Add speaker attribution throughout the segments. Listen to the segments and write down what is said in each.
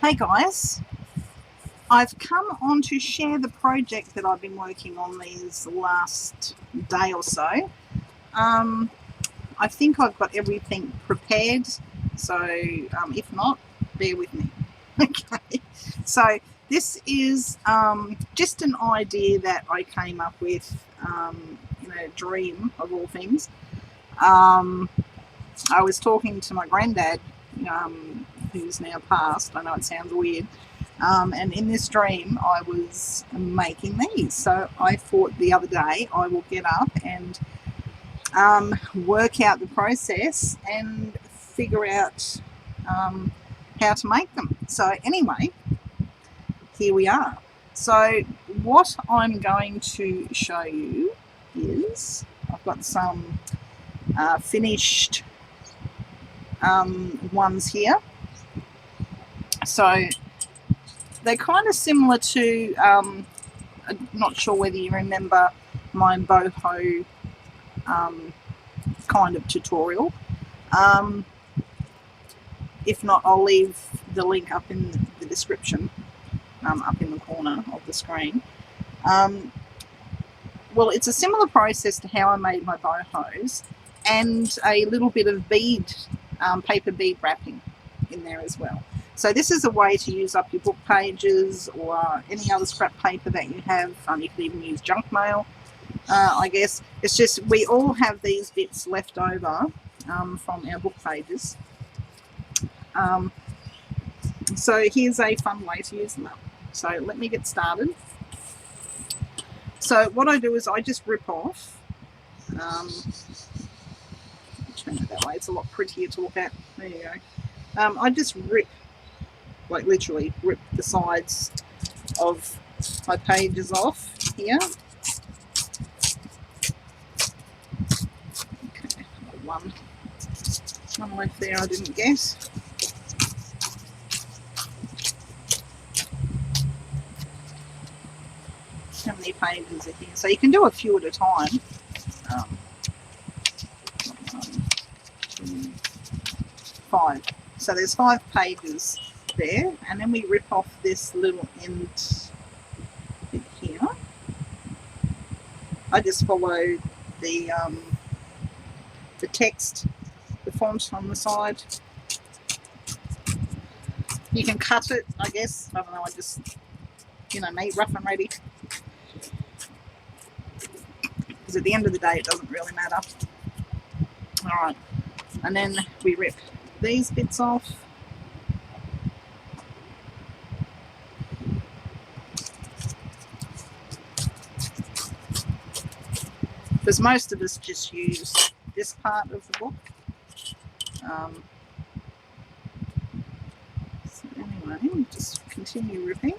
Speaker 1: Hey guys, I've come on to share the project that I've been working on these last day or so. I think I've got everything prepared, so if not, bear with me. Okay, so this is just an idea that I came up with in a dream of all things. I was talking to my granddad, who's now passed. I know it sounds weird. And in this dream, I was making these. So I thought the other day I will get up and work out the process and figure out how to make them. So anyway, here we are. So what I'm going to show you is I've got some finished ones here. So they're kind of similar to, I'm not sure whether you remember my boho kind of tutorial. If not, I'll leave the link up in the description, up in the corner of the screen. Well, it's a similar process to how I made my bohos, and a little bit of paper bead wrapping in there as well. So this is a way to use up your book pages or any other scrap paper that you have. You can even use junk mail, I guess. It's just we all have these bits left over from our book pages. So here's a fun way to use them up. So let me get started. So what I do is I just rip off. Turn it that way, it's a lot prettier to look at. There you go. I just rip, like literally rip the sides of my pages off here. Okay, one left there I didn't get. How many pages are here? So you can do a few at a time. 5. So there's 5 pages there, and then we rip off this little end bit here. I just follow the text, the font on the side. You can cut it, I guess. I don't know, I just, make rough and ready. Because at the end of the day, it doesn't really matter. Alright, and then we rip these bits off. Because most of us just use this part of the book. So anyway, just continue ripping.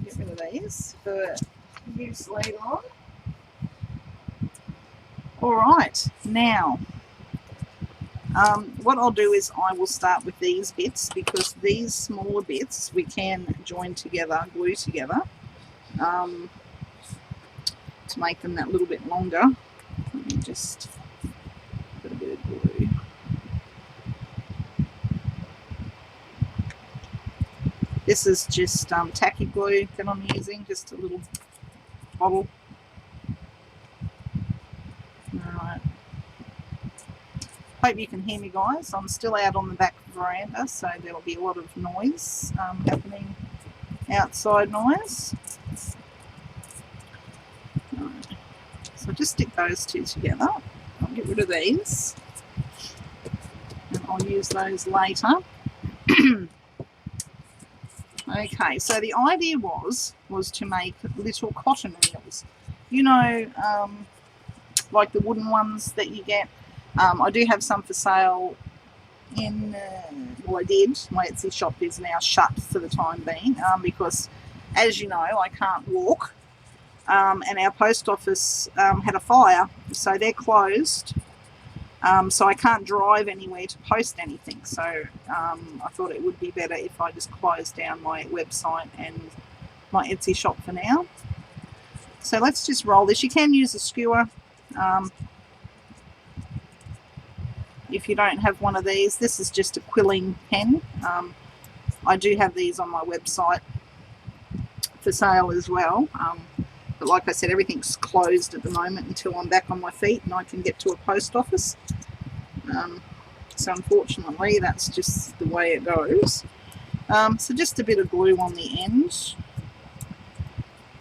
Speaker 1: Get rid of these for use later on. Alright, now what I'll do is I will start with these bits, because these smaller bits we can join together, glue together, to make them that little bit longer. Let me just put a bit of glue. This is just tacky glue that I'm using, just a little bottle. Alright. Hope you can hear me, guys. I'm still out on the back veranda, so there'll be a lot of noise happening, outside noise. Right. So just stick those two together. I'll get rid of these, and I'll use those later. Okay, so the idea was to make little cotton reels. Like the wooden ones that you get. I do have some for sale in, well, I did. My Etsy shop is now shut for the time being, because, as you know, I can't walk, and our post office had a fire, so they're closed. So I can't drive anywhere to post anything. So I thought it would be better if I just closed down my website and my Etsy shop for now. So let's just roll this. You can use a skewer. if you don't have one of these, this is just a quilling pen. I do have these on my website for sale as well. But like I said, everything's closed at the moment until I'm back on my feet and I can get to a post office. So unfortunately, that's just the way it goes. So just a bit of glue on the end.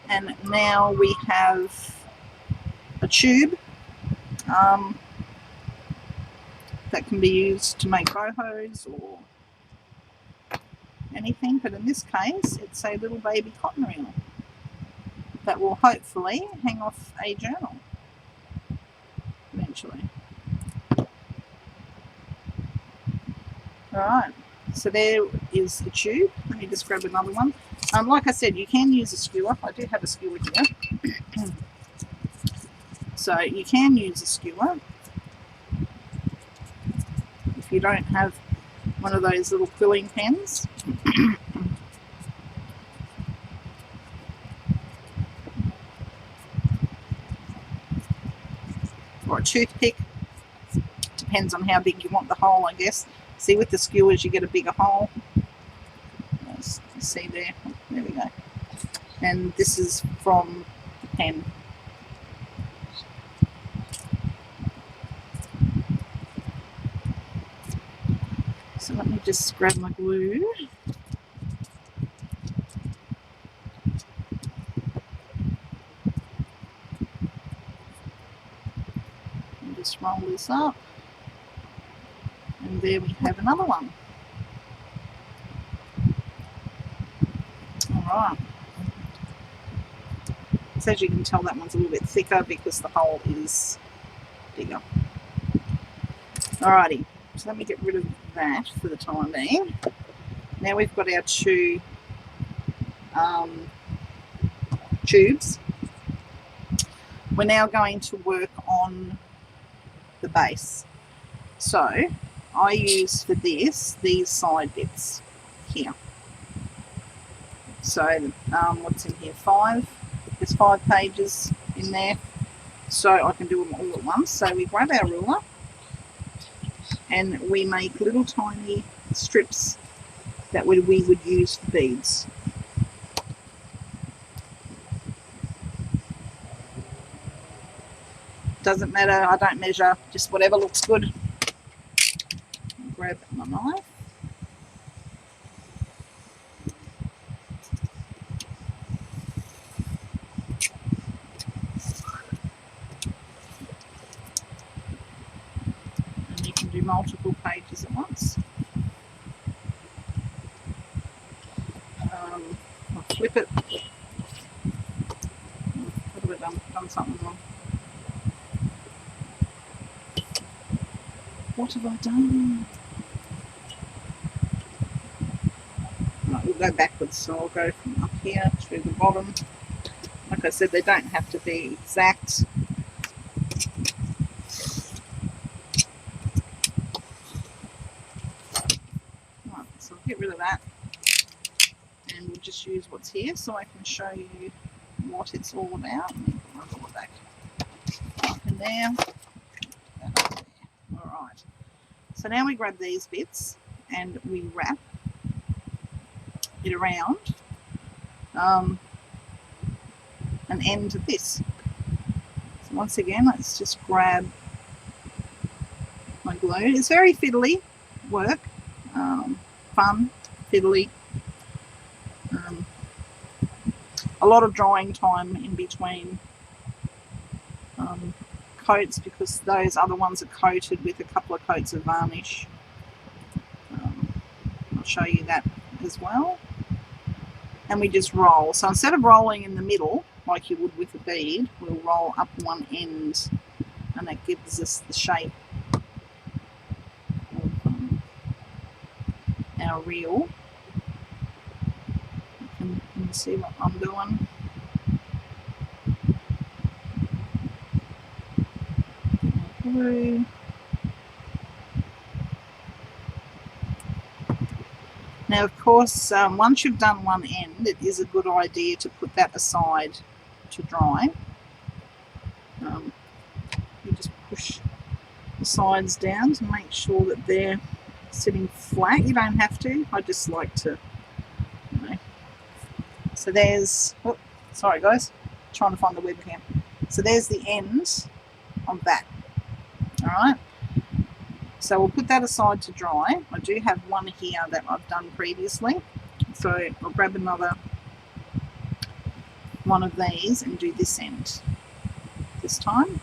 Speaker 1: And now we have a tube that can be used to make bohos or anything, but in this case it's a little baby cotton reel that will hopefully hang off a journal eventually. Alright, so there is the tube. Let me just grab another one. Like I said, you can use a skewer. I do have a skewer here. So you can use a skewer if you don't have one of those little quilling pens. Or a toothpick. Depends on how big you want the hole, I guess. See, with the skewers you get a bigger hole. See there? There we go. And this is from the pen. So let me just grab my glue. And just roll this up. And there we have another one. Alright. So as you can tell, that one's a little bit thicker because the hole is bigger. Alrighty, so let me get rid of that for the time being. Now we've got our two tubes. We're now going to work on the base. So I use for this these side bits here. So what's in here? There's 5 pages in there, so I can do them all at once. So we grab our ruler and we make little tiny strips that we would use for beads. Doesn't matter, I don't measure, just whatever looks good. Grab my knife. And you can do multiple pages at once. I'll flip it. What have I done? Done something wrong. What have I done? Right, we'll go backwards, so I'll go from up here to the bottom. Like I said, they don't have to be exact. Right, so I'll get rid of that. And we'll just use what's here so I can show you what it's all about. Let me put my ruler back up in there. Alright, so now we grab these bits and we wrap it around an end of this. So once again, let's just grab my glue. It's very fiddly work, fun, fiddly. A lot of drying time in between coats because those other ones are coated with a couple of coats of varnish. I'll show you that as well. And we just roll. So instead of rolling in the middle like you would with a bead, we'll roll up one end and that gives us the shape of our reel. You can see what I'm doing. Glue. Now, of course, once you've done one end, it is a good idea to put that aside to dry. You just push the sides down to make sure that they're sitting flat. You don't have to. I just like to, you know. So there's, oh, sorry guys, trying to find the webcam. So there's the end of that. All right. So we'll put that aside to dry. I do have one here that I've done previously. So I'll grab another one of these and do this end this time.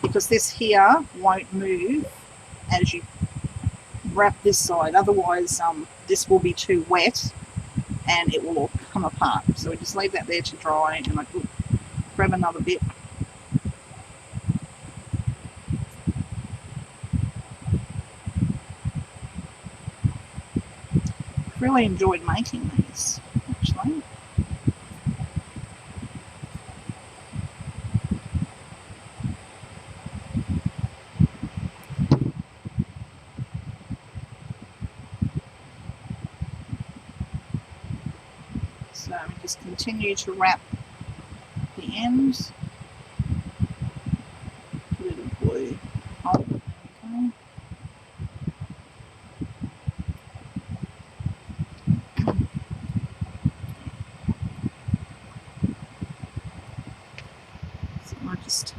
Speaker 1: Because this here won't move as you wrap this side. Otherwise, this will be too wet and it will all come apart. So we just leave that there to dry, and I could grab another bit. Really enjoyed making these, actually. So we just continue to wrap the ends. A little blue. Oh, there we go. So I just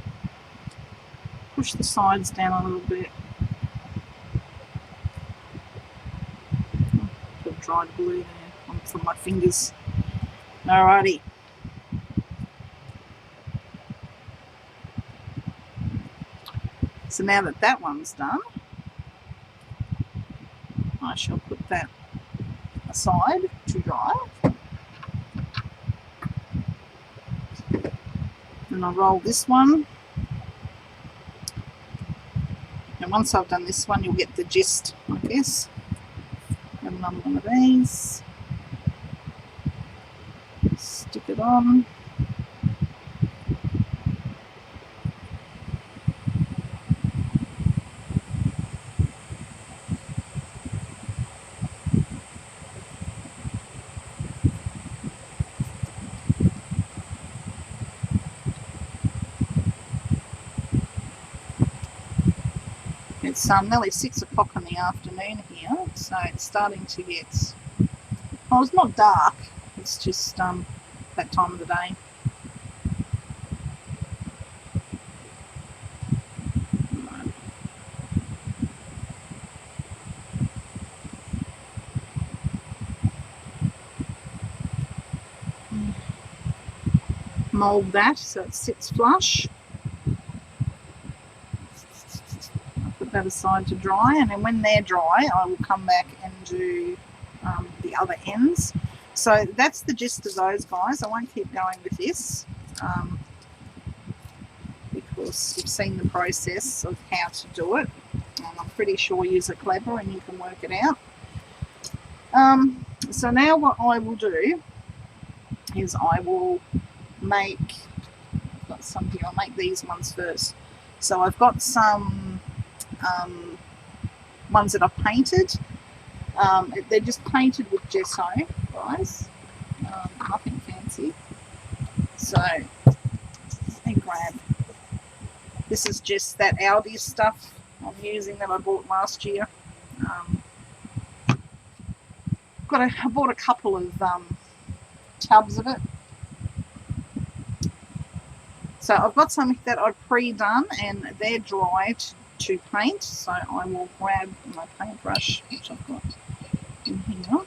Speaker 1: push the sides down a little bit. Put dried glue there from my fingers. Alrighty. So now that that one's done, I shall put that aside to dry. And I'll roll this one. And once I've done this one, you'll get the gist like this. Have another one of these. Stick it on. It's nearly 6 o'clock in the afternoon here, so it's starting to get, well, it's not dark, it's just that time of the day. Mould that so it sits flush. That aside to dry, and then when they're dry I will come back and do the other ends. So that's the gist of those, guys. I won't keep going with this because you've seen the process of how to do it, and I'm pretty sure you're clever and you can work it out. So now what I will do is I will make, I've got some here, I'll make these ones first. So I've got some ones that I've painted. They're just painted with gesso, guys. Nothing fancy. So I grab, this is just that Aldi stuff I'm using that I bought last year. I bought a couple of tubs of it. So I've got some that I've pre-done and they're dried to paint. So I will grab my paintbrush, which I've got in here.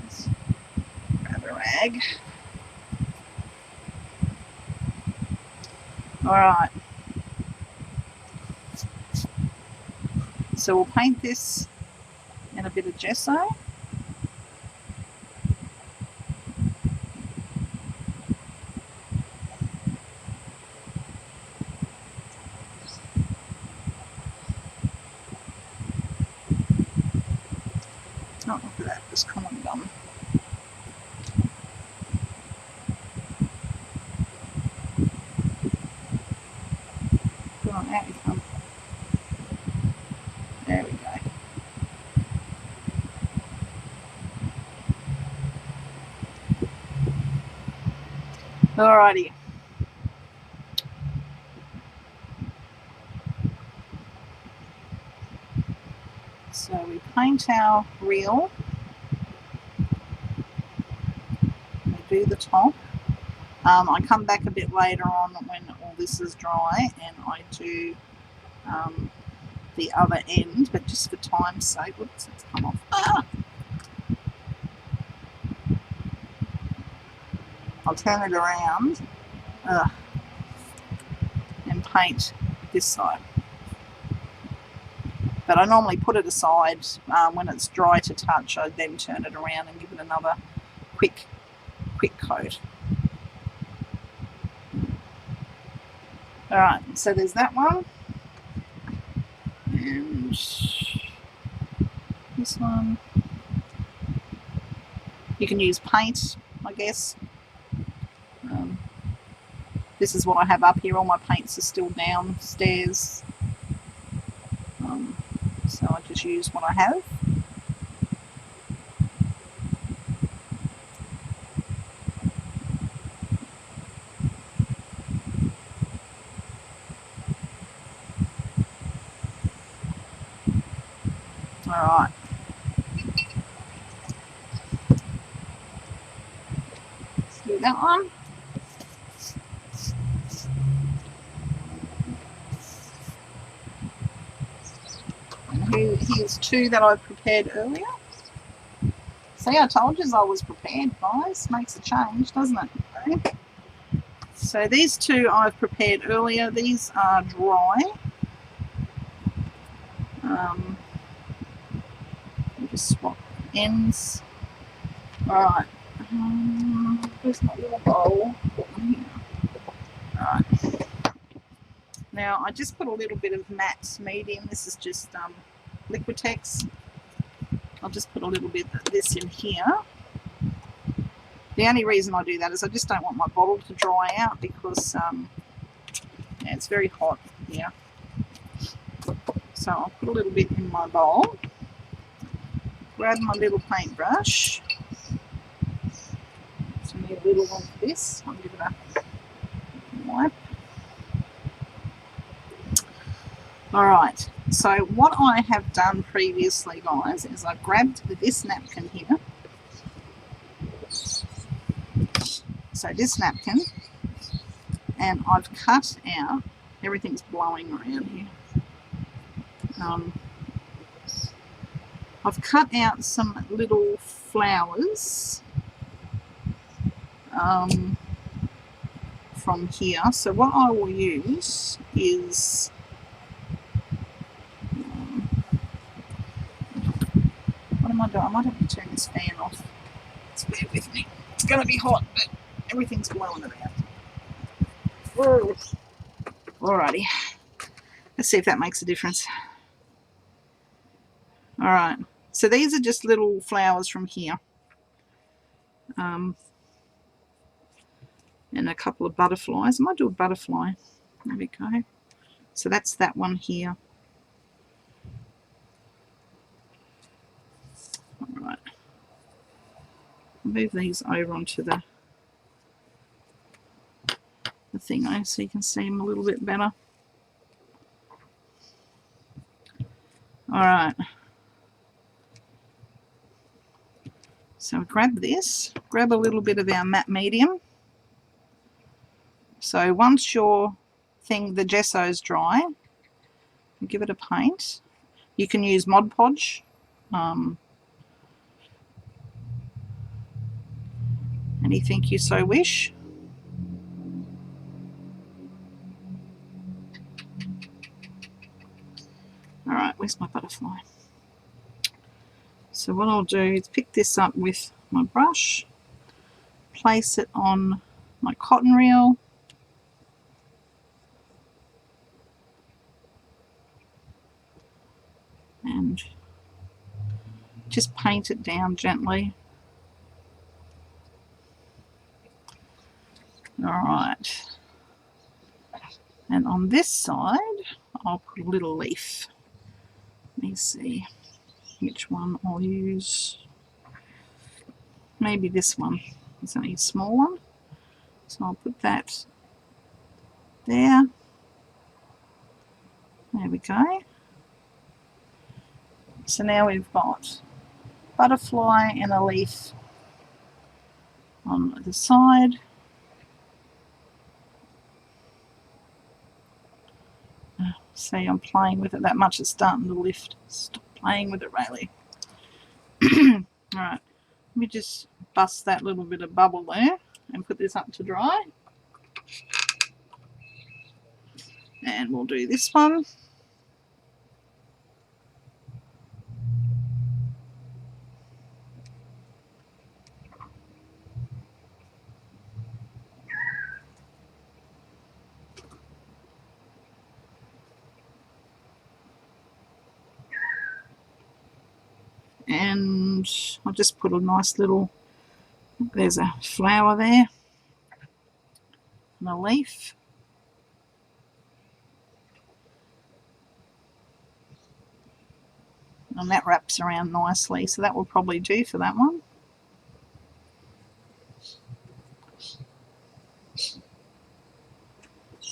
Speaker 1: Just grab a rag. Alright. So we'll paint this in a bit of gesso. Oh, look at that, just come on, gum. Go on, out you come. There we go. Alrighty. So we paint our reel. We do the top. I come back a bit later on when all this is dry and I do the other end, but just for time's sake, whoops, it's come off. I'll turn it around and paint this side. But I normally put it aside when it's dry to touch. I then turn it around and give it another quick coat. Alright, so there's that one. And this one. You can use paint, I guess. This is what I have up here. All my paints are still downstairs. So I just use what I have. Alright. Let's do that one. And here's two that I prepared earlier. See, I told you I was prepared, guys. Makes a change, doesn't it? Okay. So these two I've prepared earlier. These are dry. Just swap ends. Alright. Where's my little bowl? Alright. Now I just put a little bit of matte medium. This is just Liquitex. I'll just put a little bit of this in here. The only reason I do that is I just don't want my bottle to dry out because yeah, it's very hot here. So I'll put a little bit in my bowl. Grab my little paintbrush. So I need a little one for this. I'll give it a wipe. Alright, so what I have done previously, guys, is I grabbed this napkin here. So this napkin, and I've cut out, everything's blowing around here. I've cut out some little flowers from here. So what I will use is what am I doing? I might have to turn this fan off. Just bear with me. It's going to be hot, but everything's blowing around. Whoa. Alrighty. Let's see if that makes a difference. Alright. So these are just little flowers from here. And a couple of butterflies. I might do a butterfly. There we go. So that's that one here. Alright. Move these over onto the thing so you can see them a little bit better. Alright. So grab this, grab a little bit of our matte medium. So once your the gesso is dry, give it a paint. You can use Mod Podge. Anything you so wish. Alright, where's my butterfly? So what I'll do is pick this up with my brush, place it on my cotton reel, and just paint it down gently. Alright, and on this side I'll put a little leaf. Let me see which one I'll use. Maybe this one. It's only a small one. So I'll put that there. There we go. So now we've got butterfly and a leaf on the side. See, I'm playing with it that much, it's starting to lift. Stop playing with it, Rayleigh. Alright, let me just bust that little bit of bubble there and put this up to dry. And we'll do this one. And I'll just put a nice little, there's a flower there and a leaf. And that wraps around nicely, so that will probably do for that one.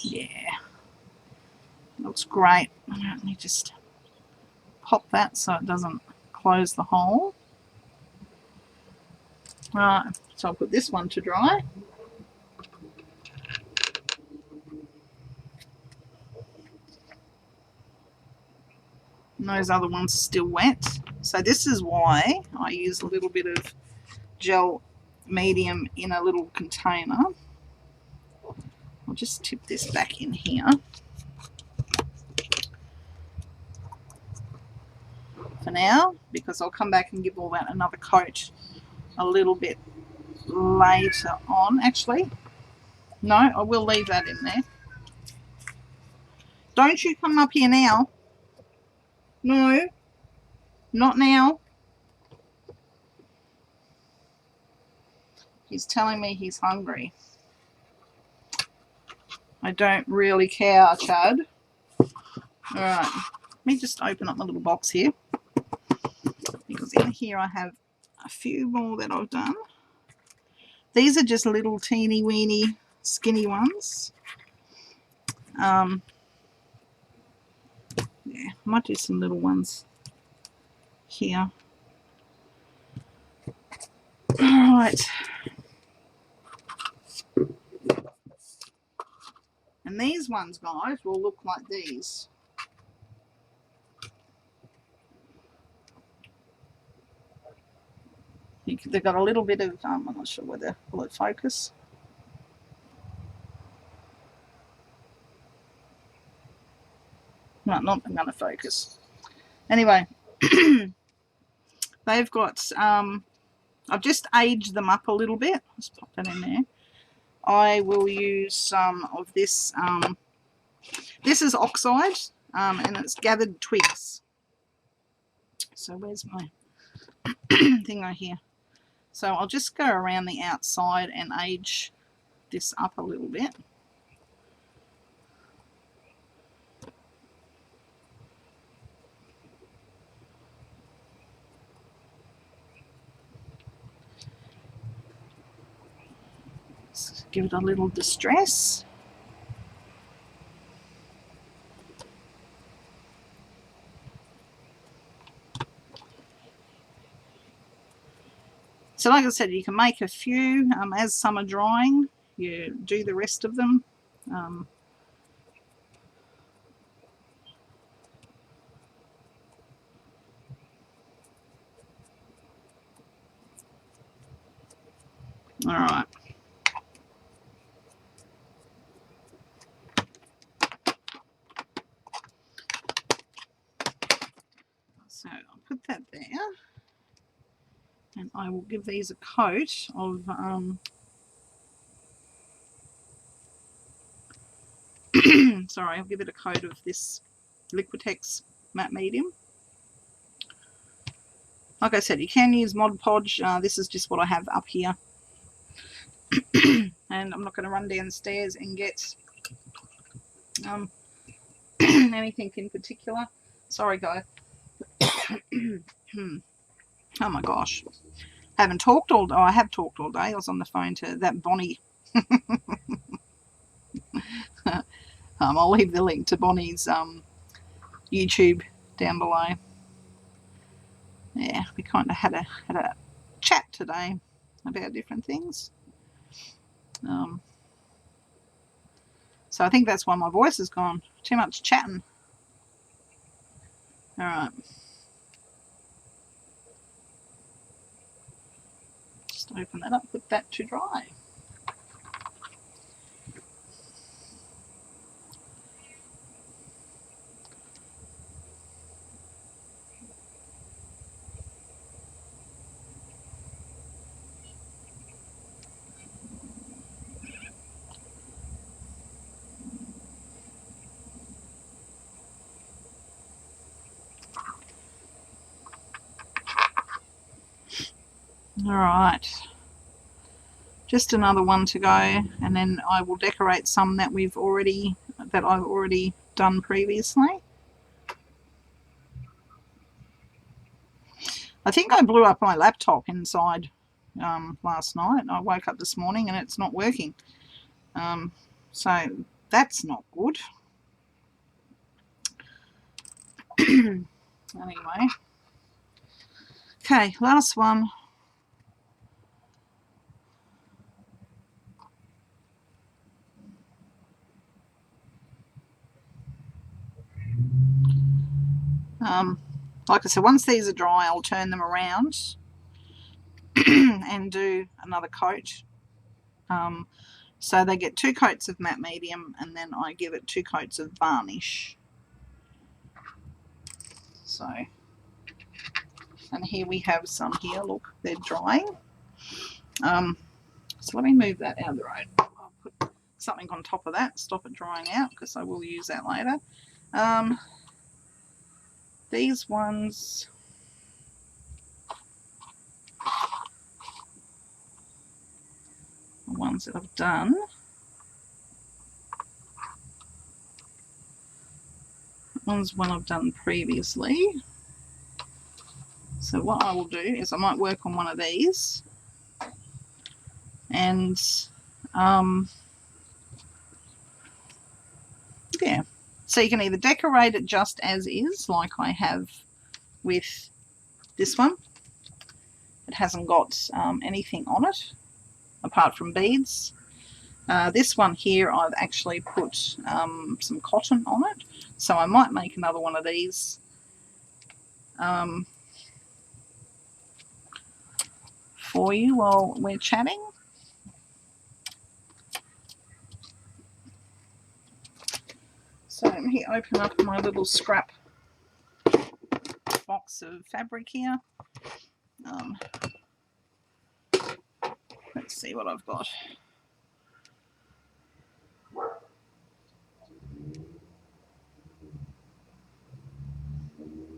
Speaker 1: Yeah, looks great. Let me just pop that so it doesn't close the hole. Right, so I'll put this one to dry. And those other ones are still wet. So this is why I use a little bit of gel medium in a little container. I'll just tip this back in here for now, because I'll come back and give all that another coat a little bit later on. Actually, no, I will leave that in there. Don't you come up here now. No, not now. He's telling me he's hungry. I don't really care, Chad. Alright, let me just open up my little box here, because in here I have a few more that I've done. These are just little teeny weeny skinny ones. Yeah, I might do some little ones here. Alright. And these ones, guys, will look like these. They've got a little bit of, I'm not sure whether, will it focus? No, not going to focus. Anyway, they've got, I've just aged them up a little bit. Let's pop that in there. I will use some of this. This is oxide, and it's gathered twigs. So where's my thing right here? So I'll just go around the outside and age this up a little bit. Let's give it a little distress. So like I said, you can make a few as some are drying. You do the rest of them. All right. So I'll put that there. And I will give these a coat of sorry, I'll give it a coat of this Liquitex matte medium. Like I said, you can use Mod Podge. This is just what I have up here. And I'm not going to run downstairs and get anything in particular. Sorry, guys. Oh my gosh. I have talked all day. I was on the phone to that Bonnie I'll leave the link to Bonnie's YouTube down below. Yeah, we kind of had a chat today about different things. So I think that's why my voice has gone. Too much chatting. All right. Just open that up, put that to dry. All right. Just another one to go, and then I will decorate some that I've already done previously. I think I blew up my laptop inside last night. I woke up this morning and it's not working. So that's not good. Anyway. Okay, last one. Like I said, once these are dry, I'll turn them around and do another coat. So they get 2 coats of matte medium, and then I give it 2 coats of varnish. So, and here we have some here. Look, they're drying. So let me move that out of the road. I'll put something on top of that, stop it drying out, because I will use that later. These ones, the ones that I've done, one's one I've done previously. So what I will do is I might work on one of these, and yeah, so you can either decorate it just as is, like I have with this one. It hasn't got anything on it apart from beads. This one here, I've actually put some cotton on it, so I might make another one of these for you while we're chatting. So let me open up my little scrap box of fabric here. Let's see what I've got.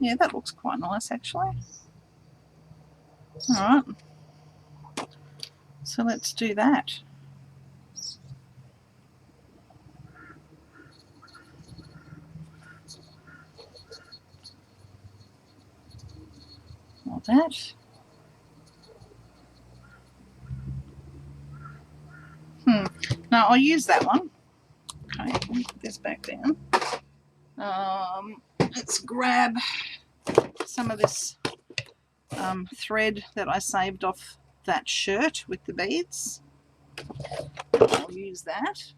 Speaker 1: Yeah, that looks quite nice actually. Alright, so let's do that. Like that. Now I'll use that one. Okay, let me put this back down. Let's grab some of this thread that I saved off that shirt with the beads. I'll use that.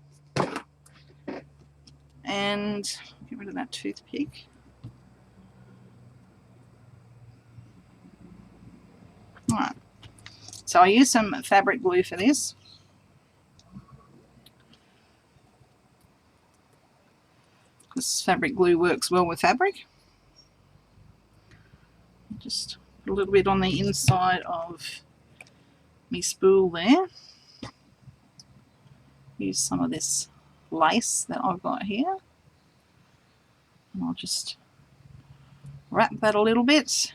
Speaker 1: And get rid of that toothpick. Alright, so I use some fabric glue for this. This fabric glue works well with fabric. Just a little bit on the inside of my spool there. Use some of this lace that I've got here. And I'll just wrap that a little bit.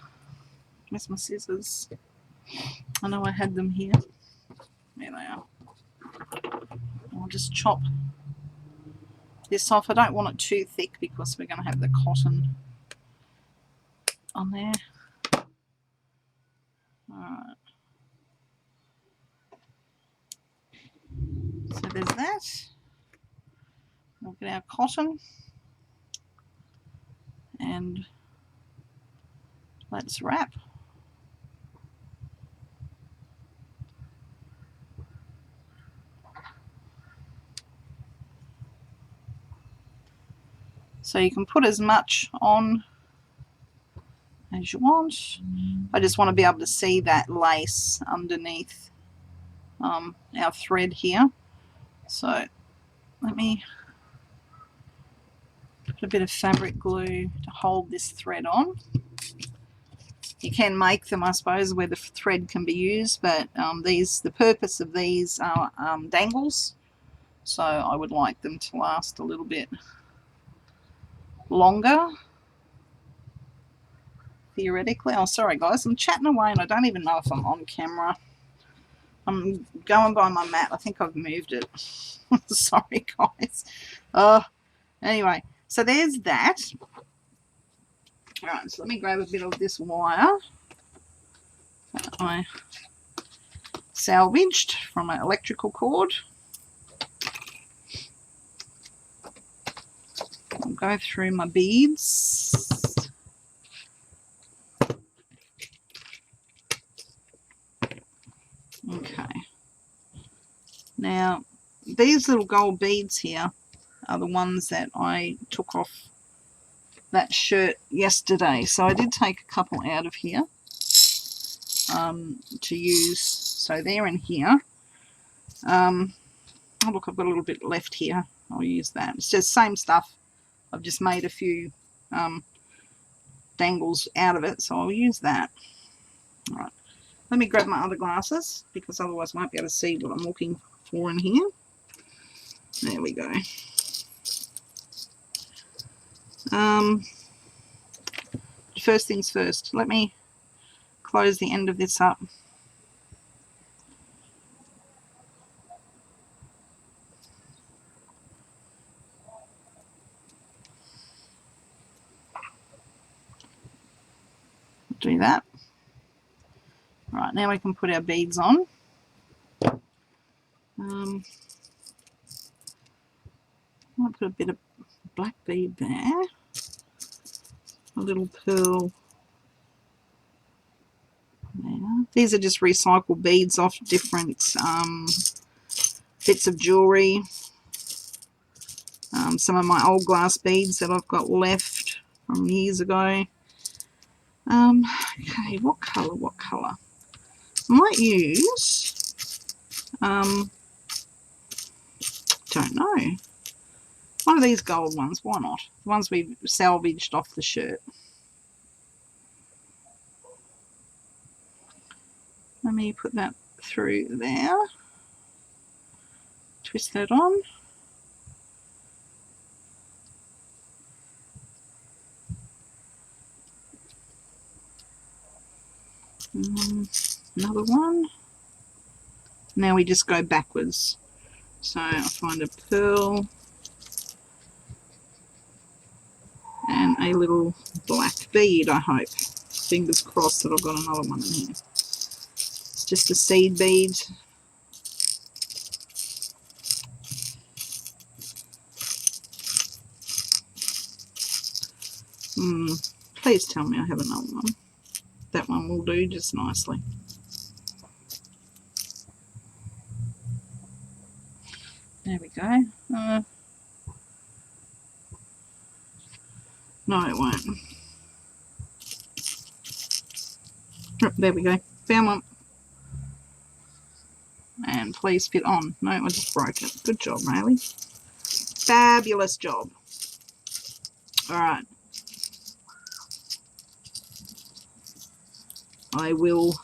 Speaker 1: Where's my scissors? I know I had them here. There they are. I'll just chop this off. I don't want it too thick because we're going to have the cotton on there. Alright. that. We'll get our cotton and let's wrap. So you can put as much on as you want. I just want to be able to see that lace underneath our thread here. So let me put a bit of fabric glue to hold this thread on. You can make them, I suppose, where the thread can be used, but the purpose of these are dangles, so I would like them to last a little bit longer, theoretically. Oh, sorry guys, I'm chatting away and I don't even know if I'm on camera. I'm going by my mat. I think I've moved it. Sorry guys. Anyway, so there's that. Alright, so let me grab a bit of this wire that I salvaged from an electrical cord. I'll go through my beads. Okay. Now, these little gold beads here are the ones that I took off that shirt yesterday. So I did take a couple out of here to use. So they're in here. Oh look, I've got a little bit left here. I'll use that. It's just same stuff. I've just made a few dangles out of it, so I'll use that. All right. Let me grab my other glasses because otherwise I won't be able to see what I'm looking for in here. There we go. First things first, let me close the end of this up. Do that. Right, now we can put our beads on. I'll put a bit of black bead there. A little pearl there. These are just recycled beads off different bits of jewellery. Some of my old glass beads that I've got left from years ago. Okay, what colour? What colour? I might use, don't know, one of these gold ones. Why not? The ones we salvaged off the shirt. Let me put that through there. Twist that on. Another one. Now we just go backwards. So I'll find a pearl and a little black bead, I hope. Fingers crossed that I've got another one in here. It's just a seed bead. Please tell me I have another one. That one will do just nicely. There we go. No, it won't. Oh, there we go. Found one. And please fit on. No, I just broke it. Good job, Riley. Fabulous job. Alright. I will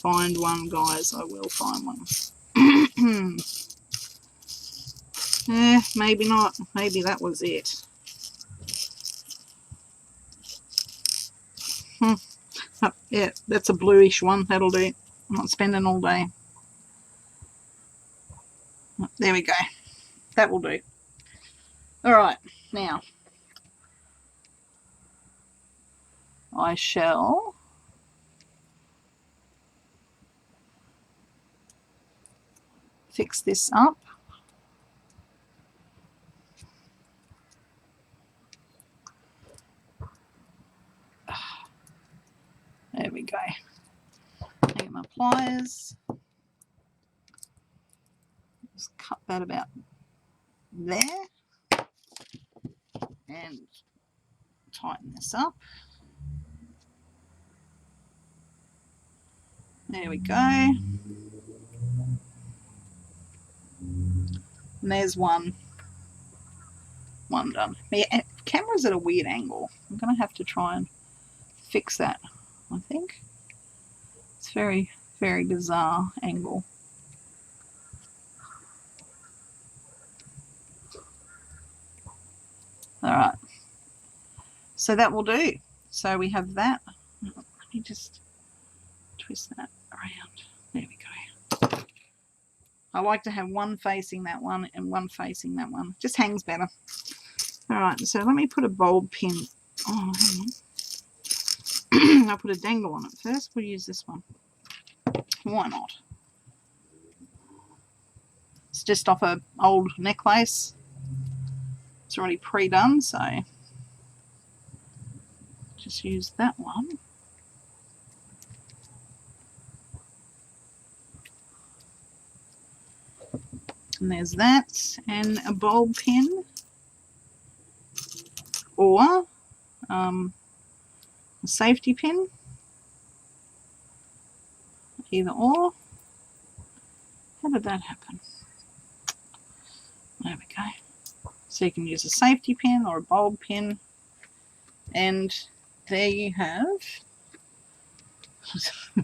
Speaker 1: find one, guys. I will find one. Maybe not. Maybe that was it. Oh, yeah, that's a bluish one. That'll do. I'm not spending all day. There we go. That will do. Alright, now I shall fix this up. There we go. Get my pliers. Just cut that about there and tighten this up. There we go. And there's one done. Yeah, camera's at a weird angle. I'm going to have to try and fix that, I think. It's very, very bizarre angle. All right. So that will do. So we have that. Let me just twist that around. There we go. I like to have one facing that one and one facing that one. Just hangs better. All right, so let me put a bulb pin. Oh, hang on. I'll put a dangle on it first. We'll use this one. Why not? It's just off an old necklace. It's already pre-done, so just use that one. And there's that, and a bulb pin, or a safety pin, either or. How did that happen? There we go. So you can use a safety pin or a bulb pin, and there you have,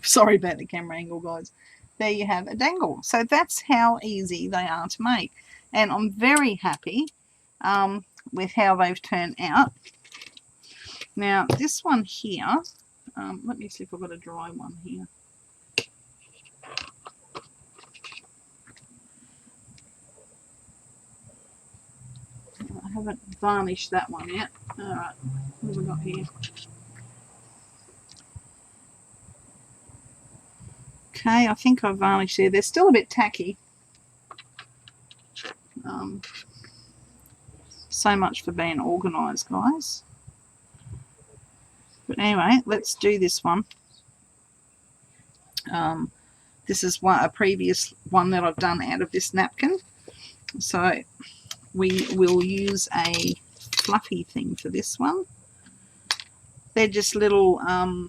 Speaker 1: sorry about the camera angle, guys. There you have a dangle. So that's how easy they are to make. And I'm very happy with how they've turned out. Now, this one here, let me see if I've got a dry one here. I haven't varnished that one yet. All right, what have we got here? Okay, I think I've varnished there. They're still a bit tacky. So much for being organised, guys. But anyway, let's do this one. This is a previous one that I've done out of this napkin. So we will use a fluffy thing for this one. They're just little, I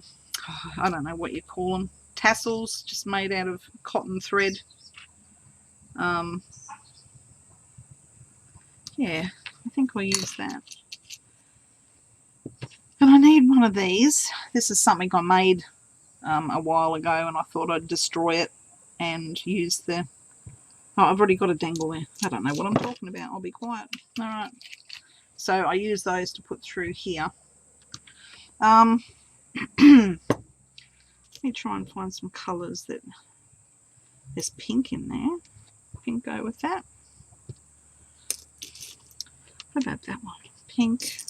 Speaker 1: don't know what you call them, tassels, just made out of cotton thread. Yeah, I think we'll use that. But I need one of these. This is something I made a while ago, and I thought I'd destroy it and use the... Oh, I've already got a dangle there. I don't know what I'm talking about. I'll be quiet. All right. So I use those to put through here. Let me try and find some colours that... There's pink in there. Pink, go with that. How about that one? Pink.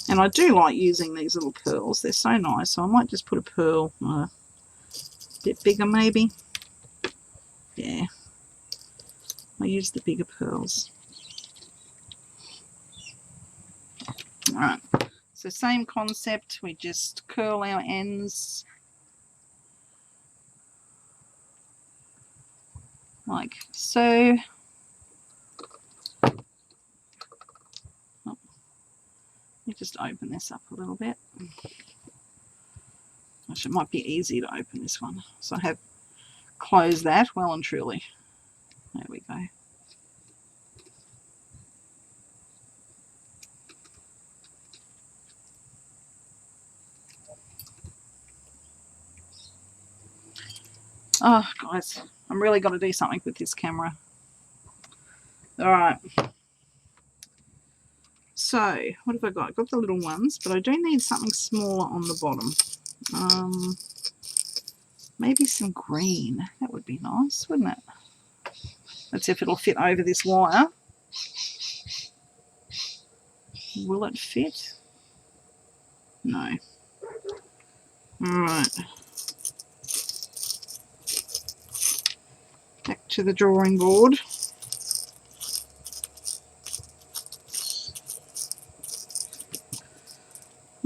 Speaker 1: And I do like using these little pearls. They're so nice. So I might just put a pearl a bit bigger maybe. Yeah. I use the bigger pearls. Alright. So same concept. We just curl our ends like so. Let me just open this up a little bit. Actually, it might be easy to open this one. So I have closed that well and truly. There we go. Oh, guys, I'm really got to do something with this camera. All right. So, what have I got? I've got the little ones, but I do need something smaller on the bottom. Maybe some green. That would be nice, wouldn't it? Let's see if it'll fit over this wire. Will it fit? No. Alright. Back to the drawing board.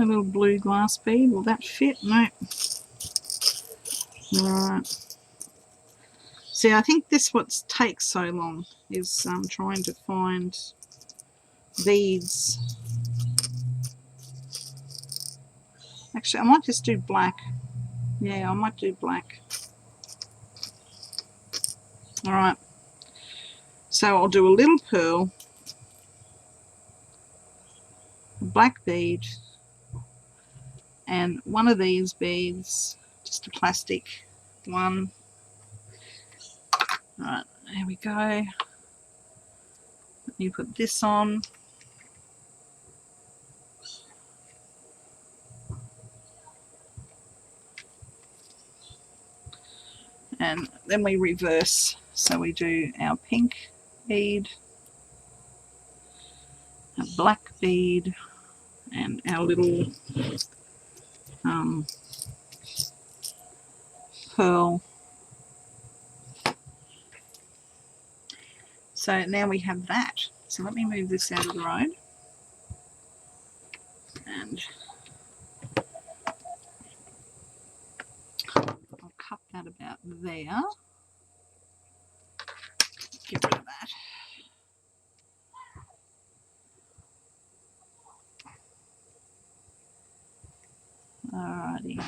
Speaker 1: A little blue glass bead. Will that fit? No. Alright. See, I think this what takes so long is trying to find beads. Actually, I might just do black. Yeah, I might do black. Alright. So I'll do a little pearl, a black bead, and one of these beads, just a plastic one. Alright, there we go. Let me put this on. And then we reverse. So we do our pink bead, a black bead, and our little pearl. So now we have that. So let me move this out of the road. And I'll cut that about there. Get rid of that. Alrighty.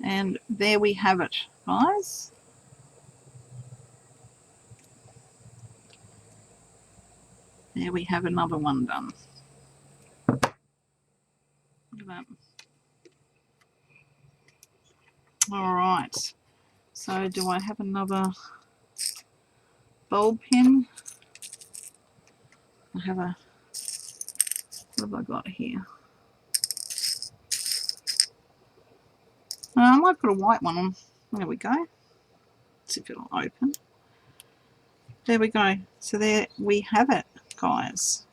Speaker 1: And there we have it, guys. There we have another one done. Look at that. Alright. So do I have another bulb pin? I have a, what have I got here? I might put a white one on. There we go. Let's see if it'll open. There we go. So there we have it, guys.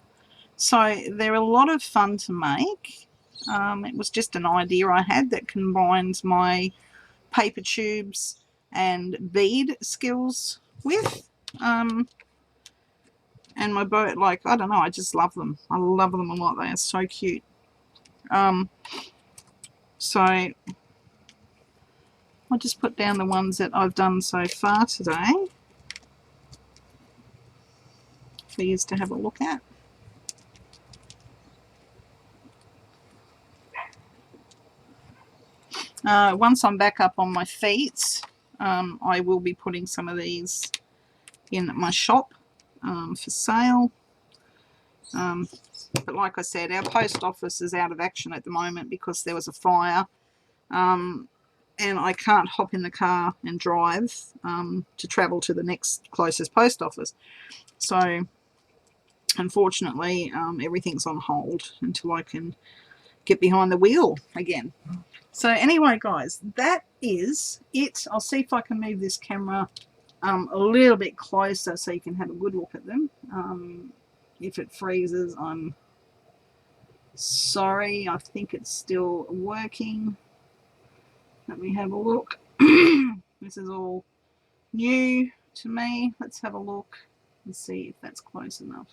Speaker 1: So they're a lot of fun to make. It was just an idea I had that combines my paper tubes and bead skills with. And my bow, like, I don't know, I just love them. I love them a lot. They are so cute. So I'll just put down the ones that I've done so far today for you to have a look at. Once I'm back up on my feet, I will be putting some of these in my shop for sale. But like I said, our post office is out of action at the moment because there was a fire. And I can't hop in the car and drive to travel to the next closest post office. So unfortunately, everything's on hold until I can get behind the wheel again. So anyway, guys, that is it. I'll see if I can move this camera a little bit closer so you can have a good look at them. If it freezes, I'm sorry. I think it's still working. Let me have a look. This is all new to me. Let's have a look and see if that's close enough.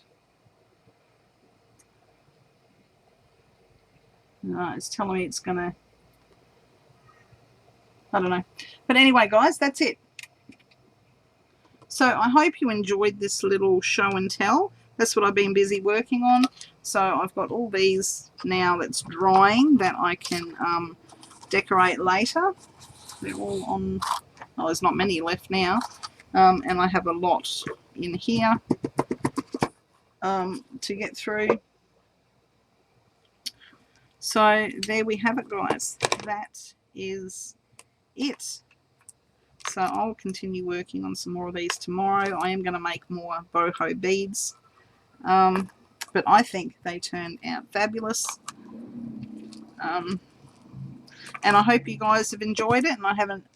Speaker 1: No, it's telling me it's gonna, I don't know. But anyway, guys, that's it. So I hope you enjoyed this little show and tell. That's what I've been busy working on. So I've got all these now that's drying that I can decorate later. They're all on, oh, there's not many left now. And I have a lot in here to get through. So there we have it, guys. That is it. So I'll continue working on some more of these tomorrow. I am going to make more boho beads. But I think they turned out fabulous. And I hope you guys have enjoyed it and I haven't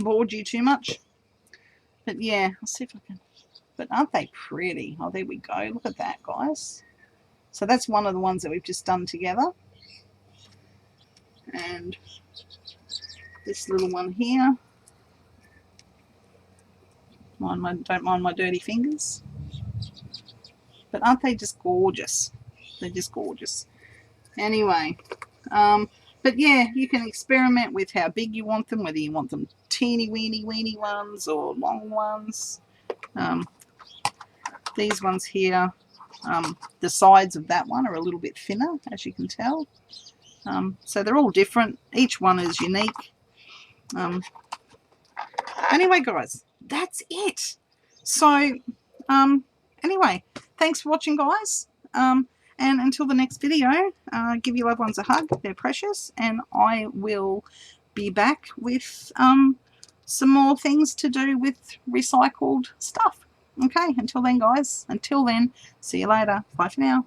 Speaker 1: bored you too much. But yeah, I'll see if I can. But aren't they pretty? Oh, there we go. Look at that, guys. So that's one of the ones that we've just done together. And this little one here. Don't mind my dirty fingers. But aren't they just gorgeous? They're just gorgeous. Anyway, but yeah, you can experiment with how big you want them, whether you want them teeny weeny ones or long ones. These ones here, the sides of that one are a little bit thinner, as you can tell. So they're all different. Each one is unique. Anyway, guys, that's it. So, anyway, thanks for watching, guys. And until the next video, give your loved ones a hug. They're precious. And I will be back with some more things to do with recycled stuff. Okay, until then, guys. Until then, see you later. Bye for now.